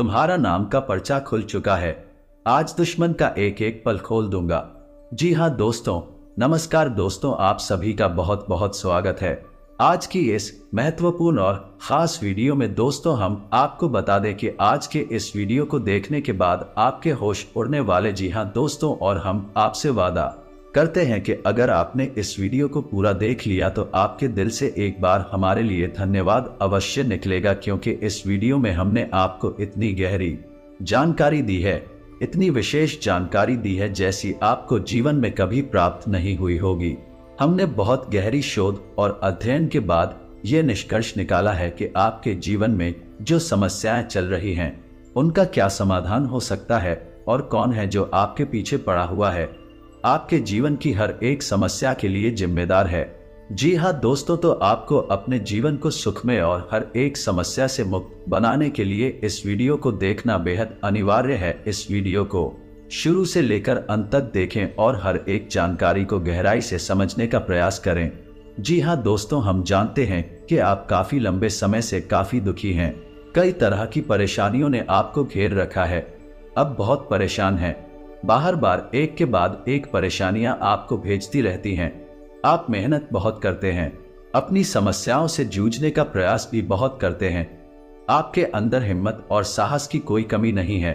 तुम्हारा नाम का पर्चा खुल चुका है। आज दुश्मन का एक एक पल खोल दूंगा। जी हाँ दोस्तों, नमस्कार दोस्तों, आप सभी का बहुत बहुत स्वागत है। आज की इस महत्वपूर्ण और खास वीडियो में दोस्तों हम आपको बता दें कि आज के इस वीडियो को देखने के बाद आपके होश उड़ने वाले। जी हाँ दोस्तों, और हम आपसे वादा करते हैं कि अगर आपने इस वीडियो को पूरा देख लिया तो आपके दिल से एक बार हमारे लिए धन्यवाद अवश्य निकलेगा, क्योंकि इस वीडियो में हमने आपको इतनी गहरी जानकारी दी है, इतनी विशेष जानकारी दी है जैसी आपको जीवन में कभी प्राप्त नहीं हुई होगी। हमने बहुत गहरी शोध और अध्ययन के बाद ये निष्कर्ष निकाला है कि आपके जीवन में जो समस्याएं चल रही हैं उनका क्या समाधान हो सकता है और कौन है जो आपके पीछे पड़ा हुआ है, आपके जीवन की हर एक समस्या के लिए जिम्मेदार है। जी हाँ दोस्तों, तो आपको अपने जीवन को सुखमय और हर एक समस्या से मुक्त बनाने के लिए इस वीडियो को देखना बेहद अनिवार्य है। इस वीडियो को शुरू से लेकर अंत तक देखें और हर एक जानकारी को गहराई से समझने का प्रयास करें। जी हाँ दोस्तों, हम जानते हैं कि आप काफी लंबे समय से काफी दुखी हैं। कई तरह की परेशानियों ने आपको घेर रखा है। अब बहुत परेशान हैं। बार बार एक के बाद एक परेशानियां आपको भेजती रहती हैं। आप मेहनत बहुत करते हैं, अपनी समस्याओं से जूझने का प्रयास भी बहुत करते हैं। आपके अंदर हिम्मत और साहस की कोई कमी नहीं है,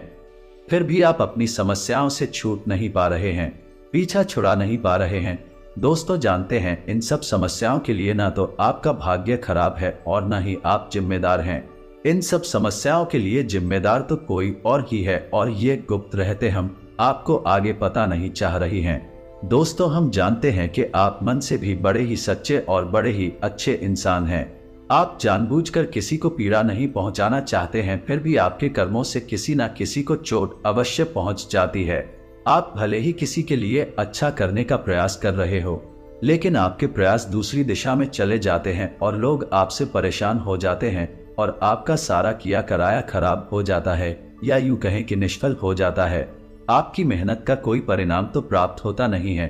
फिर भी आप अपनी समस्याओं से छूट नहीं पा रहे हैं, पीछा छुड़ा नहीं पा रहे हैं। दोस्तों जानते हैं, इन सब समस्याओं के लिए ना तो आपका भाग्य खराब है और ना ही आप जिम्मेदार हैं। इन सब समस्याओं के लिए जिम्मेदार तो कोई और ही है और ये गुप्त रहते हम आपको आगे पता नहीं चाह रही हैं। दोस्तों हम जानते हैं कि आप मन से भी बड़े ही सच्चे और बड़े ही अच्छे इंसान हैं। आप जानबूझकर किसी को पीड़ा नहीं पहुंचाना चाहते हैं, फिर भी आपके कर्मों से किसी न किसी को चोट अवश्य पहुंच जाती है। आप भले ही किसी के लिए अच्छा करने का प्रयास कर रहे हो, लेकिन आपके प्रयास दूसरी दिशा में चले जाते हैं और लोग आपसे परेशान हो जाते हैं और आपका सारा किया कराया खराब हो जाता है, या यूं कहें कि निष्फल हो जाता है। आपकी मेहनत का कोई परिणाम तो प्राप्त होता नहीं है,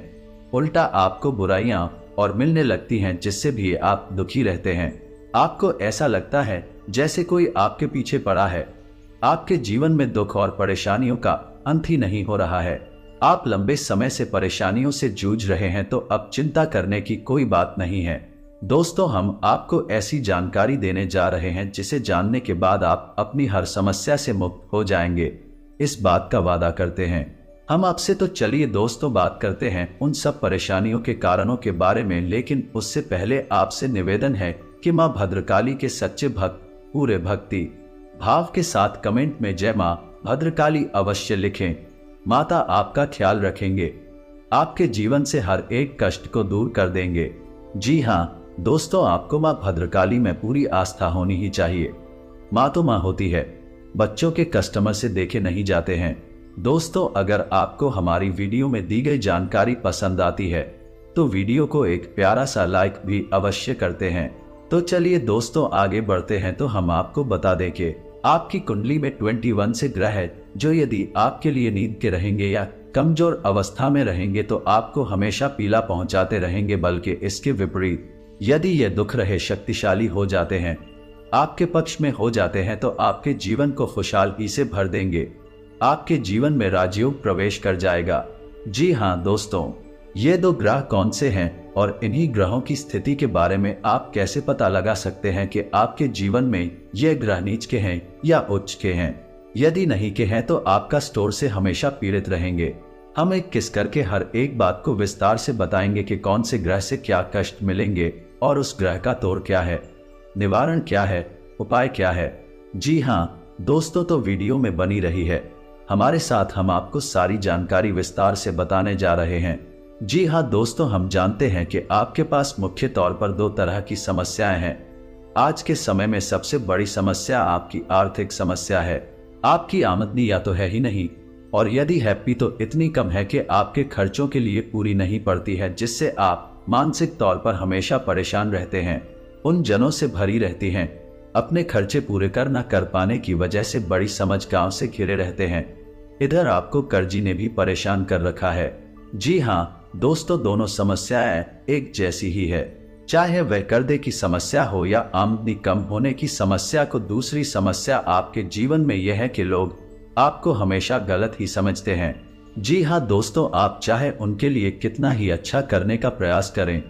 उल्टा आपको बुराइयां और मिलने लगती हैं, जिससे भी आप दुखी रहते हैं। आपको ऐसा लगता है जैसे कोई आपके पीछे पड़ा है। आपके जीवन में दुख और परेशानियों का अंत ही नहीं हो रहा है। आप लंबे समय से परेशानियों से जूझ रहे हैं, तो अब चिंता करने की कोई बात नहीं है। दोस्तों हम आपको ऐसी जानकारी देने जा रहे हैं जिसे जानने के बाद आप अपनी हर समस्या से मुक्त हो जाएंगे, इस बात का वादा करते हैं हम आपसे। तो चलिए दोस्तों बात करते हैं उन सब परेशानियों के कारणों के बारे में, लेकिन उससे पहले आपसे निवेदन है कि मां भद्रकाली के सच्चे भक्त पूरे भक्ति भाव के साथ कमेंट में जय मां भद्रकाली अवश्य लिखें। माता आपका ख्याल रखेंगे, आपके जीवन से हर एक कष्ट को दूर कर देंगे। जी हाँ दोस्तों, आपको मां भद्रकाली में पूरी आस्था होनी ही चाहिए। मां तो मां होती है, बच्चों के कस्टमर से देखे नहीं जाते हैं। दोस्तों अगर आपको हमारी वीडियो में दी गई जानकारी पसंद आती है तो वीडियो को एक प्यारा सा लाइक भी अवश्य करते हैं। तो चलिए दोस्तों आगे बढ़ते हैं। तो हम आपको बता दें कि आपकी कुंडली में 21 से ग्रह है, जो यदि आपके लिए नींद के रहेंगे या कमजोर अवस्था में रहेंगे तो आपको हमेशा पीला पहुंचाते रहेंगे, बल्कि इसके विपरीत यदि ये दुख रहे शक्तिशाली हो जाते हैं, आपके पक्ष में हो जाते हैं, तो आपके जीवन को खुशहाली से भर देंगे। आपके जीवन में राजयोग प्रवेश कर जाएगा। जी हाँ दोस्तों, ये दो ग्रह कौन से हैं और इन्हीं ग्रहों की स्थिति के बारे में आप कैसे पता लगा सकते हैं कि आपके जीवन में ये ग्रह नीच के हैं या उच्च के हैं? यदि नहीं के हैं तो आपका स्टोर से हमेशा पीड़ित रहेंगे। हम एक किस करके हर एक बात को विस्तार से बताएंगे कि कौन से ग्रह से क्या कष्ट मिलेंगे और उस ग्रह का तोड़ क्या है, निवारण क्या है, उपाय क्या है। जी हाँ दोस्तों, तो वीडियो में बनी रही है हमारे साथ, हम आपको सारी जानकारी विस्तार से बताने जा रहे हैं। जी हाँ दोस्तों, हम जानते हैं कि आपके पास मुख्य तौर पर दो तरह की समस्याएं हैं। आज के समय में सबसे बड़ी समस्या आपकी आर्थिक समस्या है। आपकी आमदनी या तो है ही नहीं, और यदि है भी तो इतनी कम है कि आपके खर्चों के लिए पूरी नहीं पड़ती है, जिससे आप मानसिक तौर पर हमेशा परेशान रहते हैं, उन जनों से भरी रहती हैं, अपने खर्चे पूरे न कर पाने की वजह से बड़ी समझ गांव से घिरे रहते हैं। इधर आपको कर्जी ने भी परेशान कर रखा है। जी हाँ दोस्तों, दोनों समस्याएं एक जैसी ही है। चाहे वह कर्जे की समस्या हो या आमदनी कम होने की समस्या को। दूसरी समस्या आपके जीवन में यह है कि लोग आपको हमेशा गलत ही समझते हैं। जी हाँ दोस्तों, आप चाहे उनके लिए कितना ही अच्छा करने का प्रयास करें,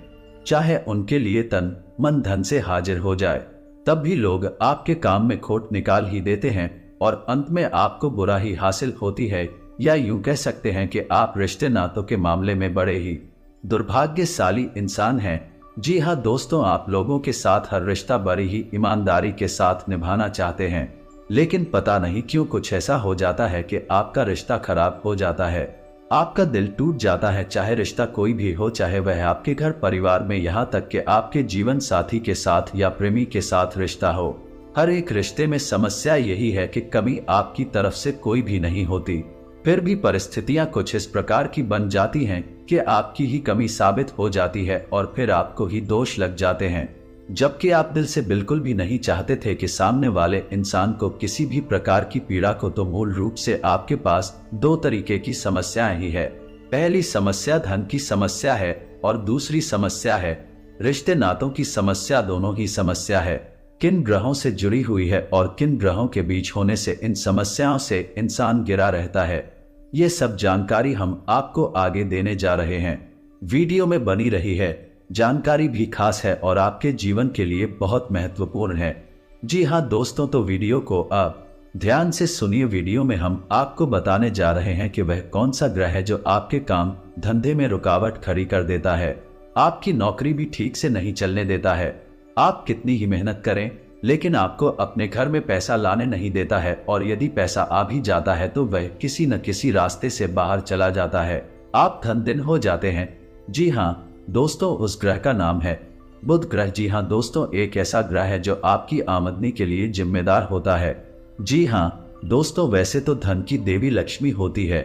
चाहे उनके लिए तन मन धन से हाजिर हो जाए, तब भी लोग आपके काम में खोट निकाल ही देते हैं और अंत में आपको बुरा ही हासिल होती है। या यूं कह सकते हैं कि आप रिश्ते नातों के मामले में बड़े ही दुर्भाग्यशाली इंसान हैं। जी हाँ दोस्तों, आप लोगों के साथ हर रिश्ता बड़ी ही ईमानदारी के साथ निभाना चाहते हैं, लेकिन पता नहीं क्यों कुछ ऐसा हो जाता है कि आपका रिश्ता खराब हो जाता है, आपका दिल टूट जाता है। चाहे रिश्ता कोई भी हो, चाहे वह आपके घर परिवार में, यहाँ तक कि आपके जीवन साथी के साथ या प्रेमी के साथ रिश्ता हो, हर एक रिश्ते में समस्या यही है कि कमी आपकी तरफ से कोई भी नहीं होती, फिर भी परिस्थितियां कुछ इस प्रकार की बन जाती हैं कि आपकी ही कमी साबित हो जाती है और फिर आपको ही दोष लग जाते हैं, जबकि आप दिल से बिल्कुल भी नहीं चाहते थे कि सामने वाले इंसान को किसी भी प्रकार की पीड़ा को। तो मूल रूप से आपके पास दो तरीके की समस्याएं ही है। पहली समस्या धन की समस्या है और दूसरी समस्या है रिश्ते नातों की समस्या। दोनों ही समस्या है किन ग्रहों से जुड़ी हुई है और किन ग्रहों के बीच होने से इन समस्याओं से इंसान घिरा रहता है, ये सब जानकारी हम आपको आगे देने जा रहे हैं। वीडियो में बनी रही है जानकारी भी खास है और आपके जीवन के लिए बहुत महत्वपूर्ण है। जी हाँ दोस्तों, तो वीडियो को आप ध्यान से सुनिए। वीडियो में हम आपको बताने जा रहे हैं कि वह कौन सा ग्रह है जो आपके काम धंधे में रुकावट खड़ी कर देता है, आपकी नौकरी भी ठीक से नहीं चलने देता है। आप कितनी ही मेहनत करें लेकिन आपको अपने घर में पैसा लाने नहीं देता है, और यदि पैसा आ भी जाता है तो वह किसी न किसी रास्ते से बाहर चला जाता है, आप धन दिन हो जाते हैं। जी हाँ दोस्तों, उस ग्रह का नाम है बुध ग्रह। जी हाँ दोस्तों, एक ऐसा ग्रह है जो आपकी आमदनी के लिए जिम्मेदार होता है। जी हाँ दोस्तों, वैसे तो धन की देवी लक्ष्मी होती है,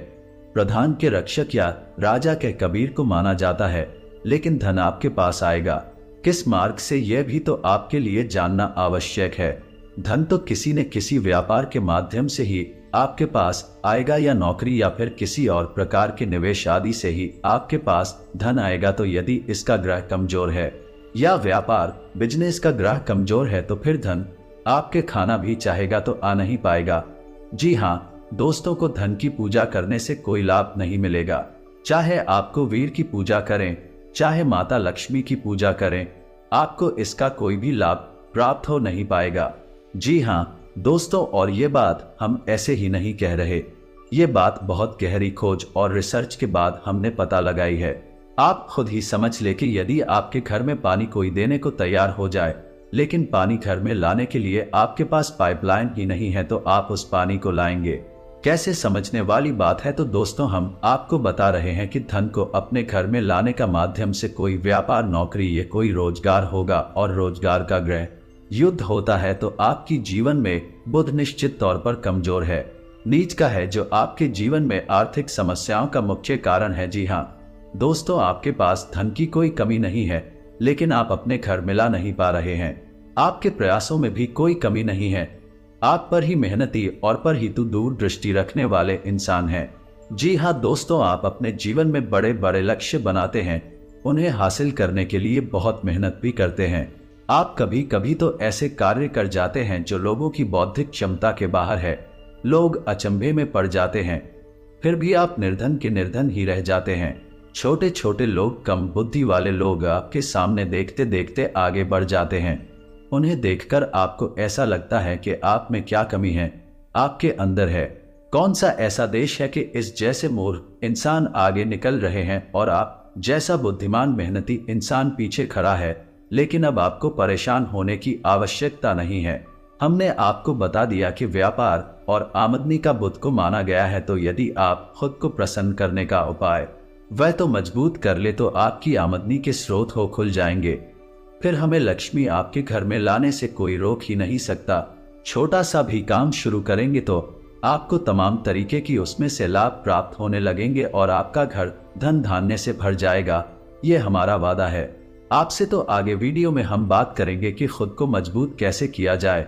प्रधान के रक्षक या राजा के कबीर को माना जाता है, लेकिन धन आपके पास आएगा किस मार्ग से, यह भी तो आपके लिए जानना आवश्यक है। धन तो किसी न किसी व्यापार के माध्यम से ही आपके पास आएगा, या नौकरी या फिर किसी और प्रकार के निवेश आदि से ही आपके पास धन आएगा। तो यदि इसका ग्रह कमजोर है या व्यापार बिजनेस का ग्रह कमजोर है तो फिर धन आपके खाना भी चाहेगा तो आ नहीं पाएगा। जी हाँ दोस्तों, को धन की पूजा करने से कोई लाभ नहीं मिलेगा। चाहे आपको वीर की पूजा करें, चाहे माता लक्ष्मी की पूजा करें, आपको इसका कोई भी लाभ प्राप्त हो नहीं पाएगा। जी हाँ दोस्तों, और ये बात हम ऐसे ही नहीं कह रहे, ये बात बहुत गहरी खोज और रिसर्च के बाद हमने पता लगाई है। आप खुद ही समझ ले कि यदि आपके घर में पानी कोई देने को तैयार हो जाए, लेकिन पानी घर में लाने के लिए आपके पास पाइपलाइन ही नहीं है, तो आप उस पानी को लाएंगे कैसे? समझने वाली बात है। तो दोस्तों, हम आपको बता रहे हैं कि धन को अपने घर में लाने का माध्यम से कोई व्यापार, नौकरी या कोई रोजगार होगा, और रोजगार का ग्रह युद्ध होता है तो आपकी जीवन में बुध निश्चित तौर पर कमजोर है, नीच का है, जो आपके जीवन में आर्थिक समस्याओं का मुख्य कारण है। जी हाँ दोस्तों, आपके पास धन की कोई कमी नहीं है, लेकिन आप अपने घर में ला नहीं पा रहे हैं। आपके प्रयासों में भी कोई कमी नहीं है, आप पर ही मेहनती और पर ही तो दूर दृष्टि रखने वाले इंसान हैं। जी हाँ दोस्तों, आप अपने जीवन में बड़े बड़े लक्ष्य बनाते हैं, उन्हें हासिल करने के लिए बहुत मेहनत भी करते हैं। आप कभी कभी तो ऐसे कार्य कर जाते हैं जो लोगों की बौद्धिक क्षमता के बाहर है, लोग अचंभे में पड़ जाते हैं, फिर भी आप निर्धन के निर्धन ही रह जाते हैं। छोटे छोटे लोग, कम बुद्धि वाले लोग आपके सामने देखते देखते आगे बढ़ जाते हैं, उन्हें देखकर आपको ऐसा लगता है कि आप में क्या कमी है, आपके अंदर है। कौन सा ऐसा देश है कि इस जैसे मूर्ख इंसान आगे निकल रहे हैं और आप जैसा बुद्धिमान मेहनती इंसान पीछे खड़ा है। लेकिन अब आपको परेशान होने की आवश्यकता नहीं है, हमने आपको बता दिया कि व्यापार और आमदनी का बुध को माना गया है। तो यदि आप खुद को प्रसन्न करने का उपाय वह तो मजबूत कर ले तो आपकी आमदनी के स्रोत हो खुल जाएंगे, फिर हमें लक्ष्मी आपके घर में लाने से कोई रोक ही नहीं सकता। छोटा सा भी काम शुरू करेंगे तो आपको तमाम तरीके की उसमें से लाभ प्राप्त होने लगेंगे और आपका घर धन धान्य से भर जाएगा, ये हमारा वादा है आपसे। तो आगे वीडियो में हम बात करेंगे कि खुद को मजबूत कैसे किया जाए।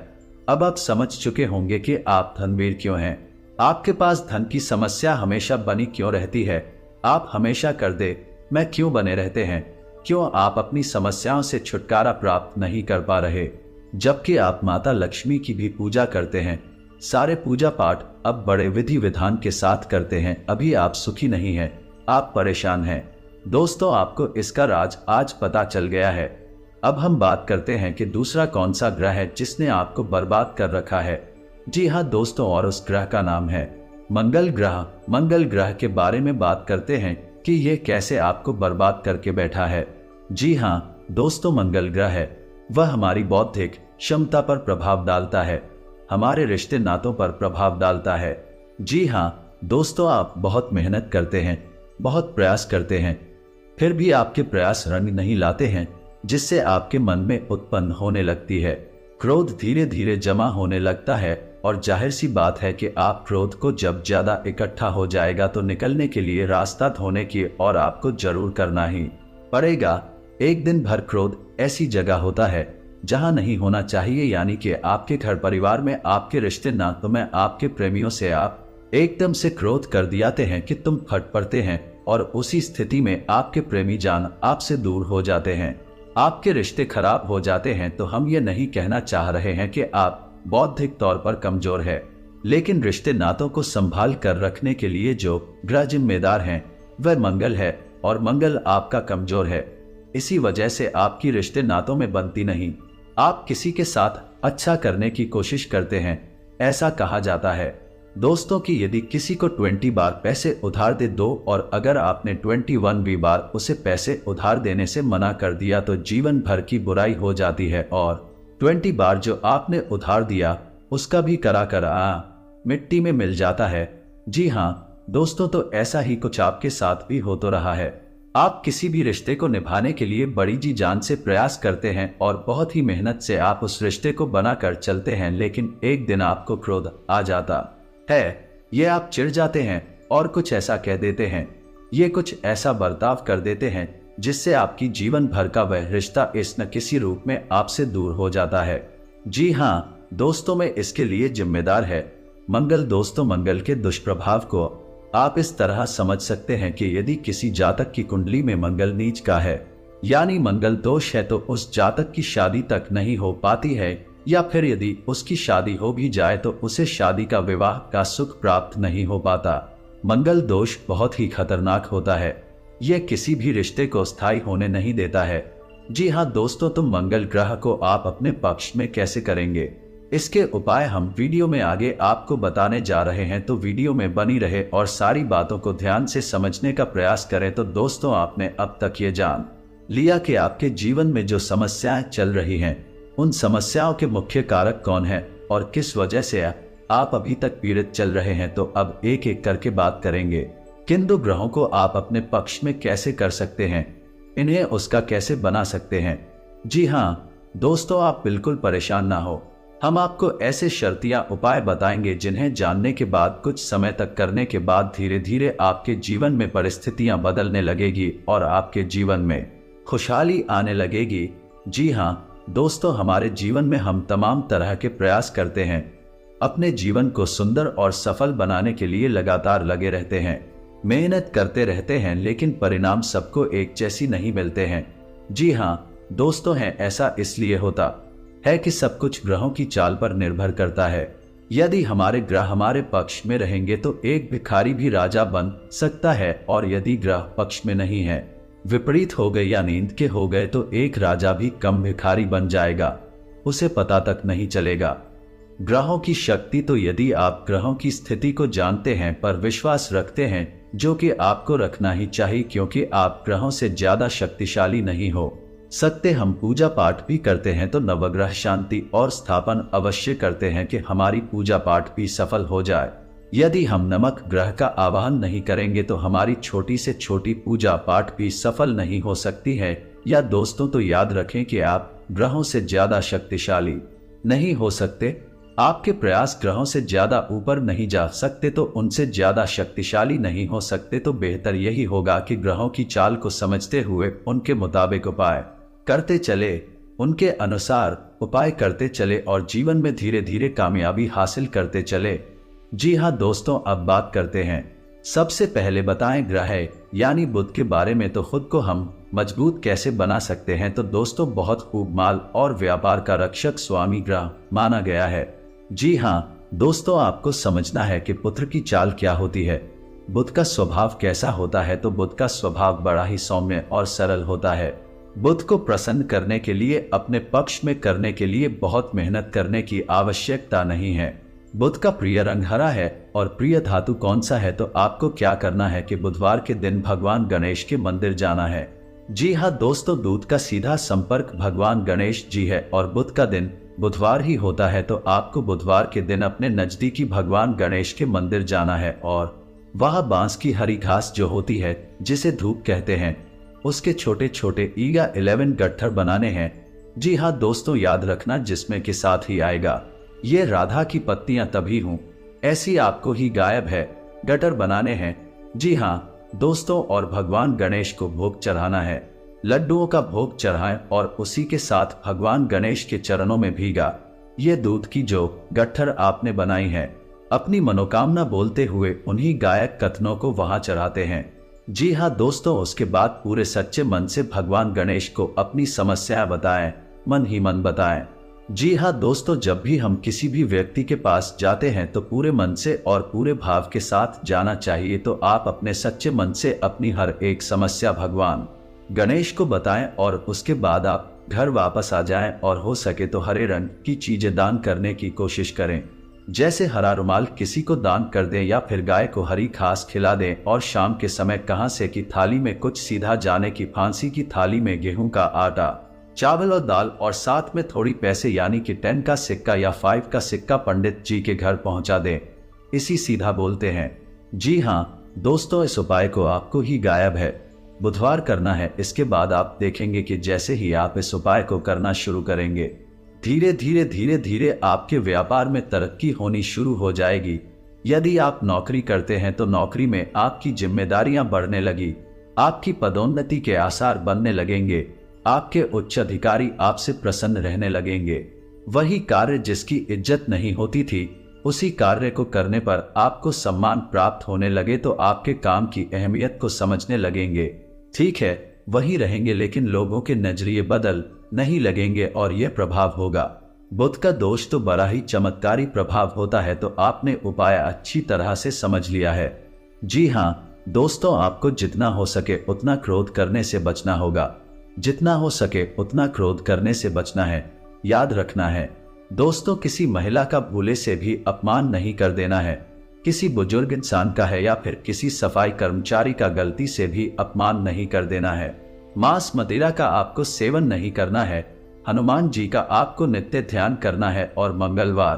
अब आप समझ चुके होंगे कि आप धनवीर क्यों हैं, आपके पास धन की समस्या हमेशा बनी क्यों रहती है, आप हमेशा कर दे मैं क्यों बने रहते हैं। क्यों आप अपनी समस्याओं से छुटकारा प्राप्त नहीं कर पा रहे, जबकि आप माता लक्ष्मी की भी पूजा करते हैं, सारे पूजा पाठ अब बड़े विधि विधान के साथ करते हैं, अभी आप सुखी नहीं हैं, आप परेशान हैं। दोस्तों, आपको इसका राज आज पता चल गया है। अब हम बात करते हैं कि दूसरा कौन सा ग्रह है जिसने आपको बर्बाद कर रखा है। जी हाँ दोस्तों, और उस ग्रह का नाम है मंगल ग्रह। मंगल ग्रह के बारे में बात करते हैं कि यह कैसे आपको बर्बाद करके बैठा है। जी हाँ दोस्तों, मंगल ग्रह है वह हमारी बौद्धिक क्षमता पर प्रभाव डालता है, हमारे रिश्ते नातों पर प्रभाव डालता है। जी हाँ दोस्तों, आप बहुत मेहनत करते हैं, बहुत प्रयास करते हैं, फिर भी आपके प्रयास रंग नहीं लाते हैं, जिससे आपके मन में उत्पन्न होने लगती है क्रोध, धीरे धीरे जमा होने लगता है। और जाहिर सी बात है कि आप क्रोध को जब ज्यादा इकट्ठा हो जाएगा तो निकलने के लिए रास्ता ढूंढने की और आपको जरूर करना ही पड़ेगा। एक दिन भर क्रोध ऐसी जगह होता है जहां नहीं होना चाहिए, यानी कि आपके घर परिवार में, आपके रिश्ते नातों में, आपके प्रेमियों से आप एकदम से क्रोध कर दियाते हैं कि तुम फट पड़ते हैं, और उसी स्थिति में आपके प्रेमी जान आपसे दूर हो जाते हैं, आपके रिश्ते खराब हो जाते हैं। तो हम ये नहीं कहना चाह रहे हैं कि आप बौद्धिक तौर पर कमजोर है, लेकिन रिश्ते नातों को संभाल कर रखने के लिए जो ग्रह जिम्मेदार हैं वह मंगल है, और मंगल आपका कमजोर है। इसी वजह से आपकी रिश्ते नातों में बनती नहीं। आप किसी के साथ अच्छा करने की कोशिश करते हैं। ऐसा कहा जाता है दोस्तों कि यदि किसी को 20 बार पैसे उधार दे दो, और अगर आपने 21वीं बार उसे पैसे उधार देने से मना कर दिया तो जीवन भर की बुराई हो जाती है, और 20 बार जो आपने उधार दिया उसका भी करा करा मिट्टी में मिल जाता है। जी हाँ दोस्तों, तो ऐसा ही कुछ आपके साथ भी हो तो रहा है। आप किसी भी रिश्ते को निभाने के लिए बड़ी जी जान से प्रयास करते हैं और बहुत ही मेहनत से आप उस रिश्ते को बनाकर चलते हैं, लेकिन एक दिन आपको क्रोध आ जाता है, ये आप चिढ़ जाते हैं और कुछ ऐसा कह देते हैं, ये कुछ ऐसा बर्ताव कर देते हैं जिससे आपकी जीवन भर का वह रिश्ता इस न किसी रूप में आपसे दूर हो जाता है। जी हाँ दोस्तों, में इसके लिए जिम्मेदार है मंगल। दोस्तों, मंगल के दुष्प्रभाव को आप इस तरह समझ सकते हैं कि यदि किसी जातक की कुंडली में मंगल नीच का है, यानी मंगल दोष है, तो उस जातक की शादी तक नहीं हो पाती है, या फिर यदि उसकी शादी हो भी जाए तो उसे शादी का विवाह का सुख प्राप्त नहीं हो पाता। मंगल दोष बहुत ही खतरनाक होता है, यह किसी भी रिश्ते को स्थायी होने नहीं देता है। जी हाँ दोस्तों, तो मंगल ग्रह को आप अपने पक्ष में कैसे करेंगे, इसके उपाय हम वीडियो में आगे आपको बताने जा रहे हैं, तो वीडियो में बनी रहे और सारी बातों को ध्यान से समझने का प्रयास करें। तो दोस्तों, आपने अब तक ये जान लिया कि आपके जीवन में जो समस्याएं चल रही हैं, उन समस्याओं के मुख्य कारक कौन है और किस वजह से आप अभी तक पीड़ित चल रहे हैं। तो अब एक एक करके बात करेंगे। किन दो ग्रहों को आप अपने पक्ष में कैसे कर सकते हैं, इन्हें उसका कैसे बना सकते हैं। जी हाँ दोस्तों, आप बिल्कुल परेशान ना हो, हम आपको ऐसे शर्तिया उपाय बताएंगे जिन्हें जानने के बाद, कुछ समय तक करने के बाद धीरे धीरे आपके जीवन में परिस्थितियां बदलने लगेगी और आपके जीवन में खुशहाली आने लगेगी। जी हाँ दोस्तों, हमारे जीवन में हम तमाम तरह के प्रयास करते हैं, अपने जीवन को सुंदर और सफल बनाने के लिए लगातार लगे रहते हैं, मेहनत करते रहते हैं, लेकिन परिणाम सबको एक जैसी नहीं मिलते हैं। जी हाँ दोस्तों, है ऐसा इसलिए होता है कि सब कुछ ग्रहों की चाल पर निर्भर करता है। यदि हमारे ग्रह हमारे पक्ष में रहेंगे तो एक भिखारी भी राजा बन सकता है, और यदि ग्रह पक्ष में नहीं है, विपरीत हो गए या नींद के हो गए, तो एक राजा भी कम भिखारी बन जाएगा, उसे पता तक नहीं चलेगा। ग्रहों की शक्ति, तो यदि आप ग्रहों की स्थिति को जानते हैं पर विश्वास रखते हैं, जो कि आपको रखना ही चाहिए, क्योंकि आप ग्रहों से ज्यादा शक्तिशाली नहीं हो सकते। हम पूजा पाठ भी करते हैं तो नवग्रह शांति और स्थापन अवश्य करते हैं कि हमारी पूजा पाठ भी सफल हो जाए। यदि हम नमक ग्रह का आवाहन नहीं करेंगे तो हमारी छोटी से छोटी पूजा पाठ भी सफल नहीं हो सकती है। या दोस्तों, तो याद रखें कि आप ग्रहों से ज्यादा शक्तिशाली नहीं हो सकते। आपके प्रयास ग्रहों से ज्यादा ऊपर नहीं जा सकते तो उनसे ज्यादा शक्तिशाली नहीं हो सकते। तो बेहतर यही होगा कि ग्रहों की चाल को समझते हुए उनके मुताबिक उपाय करते चले, उनके अनुसार उपाय करते चले और जीवन में धीरे धीरे कामयाबी हासिल करते चले। जी हाँ दोस्तों, अब बात करते हैं सबसे पहले बताएं ग्रह यानी बुध के बारे में। तो खुद को हम मजबूत कैसे बना सकते हैं? तो दोस्तों, बहुत खूब माल और व्यापार का रक्षक स्वामी ग्रह माना गया है। जी हाँ दोस्तों, आपको समझना है कि पुत्र की चाल क्या होती है, बुध का स्वभाव कैसा होता है। तो बुध का स्वभाव बड़ा ही सौम्य और सरल होता है। बुध को प्रसन्न करने के लिए, अपने पक्ष में करने के लिए बहुत मेहनत करने की आवश्यकता नहीं है। बुध का प्रिय रंग हरा है और प्रिय धातु कौन सा है? तो आपको क्या करना है कि बुधवार के दिन भगवान गणेश के मंदिर जाना है। जी हाँ दोस्तों, दूध का सीधा संपर्क भगवान गणेश जी है और बुध का दिन बुधवार ही होता है। तो आपको बुधवार के दिन अपने नजदीकी भगवान गणेश के मंदिर जाना है और वहां बांस की हरी घास जो होती है, जिसे धूप कहते हैं, उसके छोटे छोटे ईगा 11 गट्ठर बनाने हैं। जी हाँ दोस्तों, याद रखना जिसमें के साथ ही आएगा ये राधा की पत्तियां तभी हूं, ऐसी आपको ही गायब है, गटर बनाने हैं। जी हाँ दोस्तों, और भगवान गणेश को भोग चढ़ाना है। लड्डुओं का भोग चढ़ाएं और उसी के साथ भगवान गणेश के चरणों में भीगा ये दूध की जो गट्ठर आपने बनाई है, अपनी मनोकामना बोलते हुए उन्हीं गायक कथनों को वहां चढ़ाते हैं। जी हाँ दोस्तों, उसके बाद पूरे सच्चे मन से भगवान गणेश को अपनी समस्या बताएं, मन ही मन बताएं। जी हाँ दोस्तों, जब भी हम किसी भी व्यक्ति के पास जाते हैं तो पूरे मन से और पूरे भाव के साथ जाना चाहिए। तो आप अपने सच्चे मन से अपनी हर एक समस्या भगवान गणेश को बताएं और उसके बाद आप घर वापस आ जाएं और हो सके तो हरे रंग की चीजें दान करने की कोशिश करें, जैसे हरा रुमाल किसी को दान कर दें या फिर गाय को हरी घास खिला दें। और शाम के समय कहां से की थाली में कुछ सीधा जाने की फांसी की थाली में गेहूं का आटा, चावल और दाल और साथ में थोड़ी पैसे यानी कि 10 का सिक्का या 5 का सिक्का पंडित जी के घर पहुंचा दें। इसी सीधा बोलते हैं। जी हाँ दोस्तों, इस उपाय को आपको ही गायब है बुधवार करना है। इसके बाद आप देखेंगे कि जैसे ही आप इस उपाय को करना शुरू करेंगे, धीरे धीरे आपके व्यापार में तरक्की होनी शुरू हो जाएगी। यदि आप नौकरी करते हैं तो नौकरी में आपकी जिम्मेदारियां बढ़ने लगी, आपकी पदोन्नति के आसार बनने लगेंगे, आपके उच्च अधिकारी आपसे प्रसन्न रहने लगेंगे। वही कार्य जिसकी इज्जत नहीं होती थी, उसी कार्य को करने पर आपको सम्मान प्राप्त होने लगे तो आपके काम की अहमियत को समझने लगेंगे। ठीक है, वही रहेंगे लेकिन लोगों के नजरिए बदल नहीं लगेंगे और यह प्रभाव होगा। बुध का दोष तो बड़ा ही चमत्कारी प्रभाव होता है। तो आपने उपाय अच्छी तरह से समझ लिया है। जी हाँ दोस्तों, आपको जितना हो सके उतना क्रोध करने से बचना होगा, जितना हो सके उतना क्रोध करने से बचना है। याद रखना है दोस्तों, किसी महिला का भूले से भी अपमान नहीं कर देना है, किसी बुजुर्ग इंसान का है या फिर किसी सफाई कर्मचारी का गलती से भी अपमान नहीं कर देना है। मांस मदिरा का आपको सेवन नहीं करना है। हनुमान जी का आपको नित्य ध्यान करना है और मंगलवार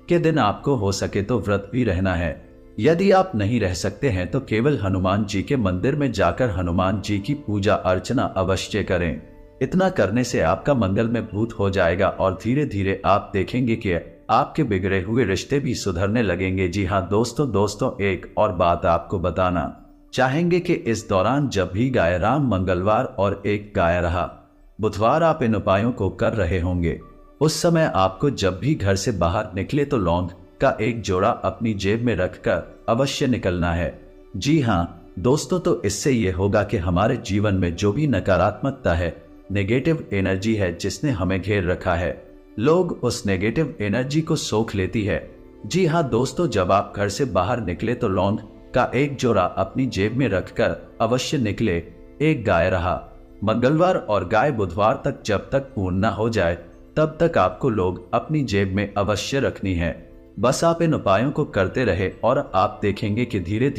के दिन आपको हो सके तो व्रत भी रहना है। यदि आप नहीं रह सकते हैं तो केवल हनुमान जी के मंदिर में जाकर हनुमान जी की पूजा अर्चना अवश्य करें। इतना करने से आपका मंगल में भूत हो जाएगा और धीरे धीरे आप देखेंगे कि आपके बिगड़े हुए रिश्ते भी सुधरने लगेंगे। जी हाँ दोस्तों, एक और बात आपको बताना चाहेंगे कि इस दौरान जब भी गाय राम मंगलवार और एक गाय रहा बुधवार आप इन उपायों को कर रहे होंगे, उस समय आपको जब भी घर से बाहर निकले तो लौंग का एक जोड़ा अपनी जेब में रखकर अवश्य निकलना है। जी हाँ दोस्तों, तो इससे यह होगा कि हमारे जीवन में जो भी नकारात्मकता है, नेगेटिव एनर्जी है जिसने हमें घेर रखा है, लोग उस नेगेटिव एनर्जी को सोख लेती है। जी हाँ दोस्तों, जब आप घर से बाहर निकले तो लौंग का एक जोड़ा अपनी जेब में रखकर अवश्य निकले। एक गाय रहा मंगलवार और गाय बुधवार तक जब तक पूर्ण न हो जाए तब तक आपको लोग अपनी जेब में अवश्य रखनी है। बस आप इन उपायों को करते रहे और आप देखेंगे कि धीरे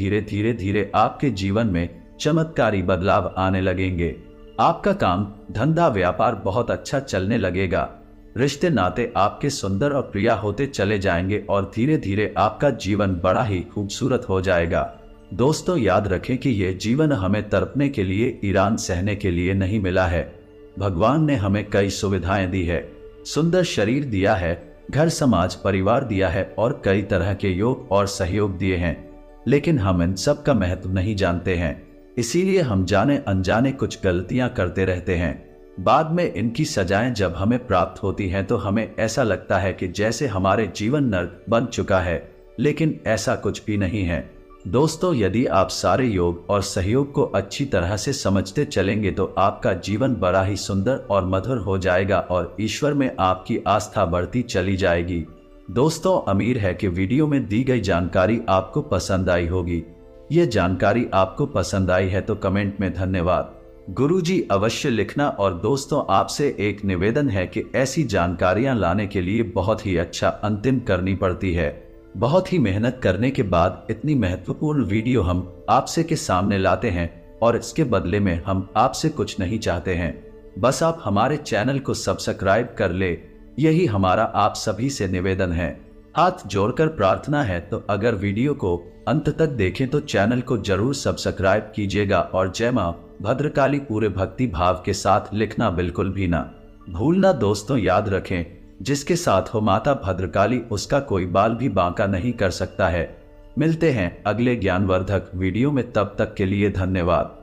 धीरे आपके जीवन में चमत्कारी बदलाव आने लगेंगे। आपका काम धंधा व्यापार बहुत अच्छा चलने लगेगा, रिश्ते नाते आपके सुंदर और प्रिय होते चले जाएंगे और धीरे धीरे आपका जीवन बड़ा ही खूबसूरत हो जाएगा। दोस्तों याद रखें कि यह जीवन हमें तड़पने के लिए, ईरान सहने के लिए नहीं मिला है। भगवान ने हमें कई सुविधाएं दी है, सुंदर शरीर दिया है, घर समाज परिवार दिया है और कई तरह के योग और सहयोग दिए हैं, लेकिन हम इन सब का महत्व नहीं जानते हैं। इसीलिए हम जाने अनजाने कुछ गलतियां करते रहते हैं। बाद में इनकी सजाएं जब हमें प्राप्त होती हैं तो हमें ऐसा लगता है कि जैसे हमारे जीवन नर्क बन चुका है, लेकिन ऐसा कुछ भी नहीं है। दोस्तों, यदि आप सारे योग और सहयोग को अच्छी तरह से समझते चलेंगे तो आपका जीवन बड़ा ही सुंदर और मधुर हो जाएगा और ईश्वर में आपकी आस्था बढ़ती चली जाएगी। दोस्तों, उम्मीद है कि वीडियो में दी गई जानकारी आपको पसंद आई होगी। ये जानकारी आपको पसंद आई है तो कमेंट में धन्यवाद गुरुजी अवश्य लिखना। और दोस्तों, आपसे एक निवेदन है कि ऐसी जानकारियां लाने के लिए बहुत ही अच्छा अंतिम करनी पड़ती है। बहुत ही मेहनत करने के बाद इतनी महत्वपूर्ण वीडियो हम आपसे के सामने लाते हैं और इसके बदले में हम आपसे कुछ नहीं चाहते हैं, बस आप हमारे चैनल को सब्सक्राइब कर ले। यही हमारा आप सभी से निवेदन है। हाथ जोड़कर प्रार्थना है तो अगर वीडियो को अंत तक देखें तो चैनल को जरूर सब्सक्राइब कीजिएगा और जय मां भद्रकाली पूरे भक्ति भाव के साथ लिखना बिल्कुल भी ना भूलना। दोस्तों, याद रखें, जिसके साथ हो माता भद्रकाली उसका कोई बाल भी बांका नहीं कर सकता है। मिलते हैं अगले ज्ञानवर्धक वीडियो में, तब तक के लिए धन्यवाद।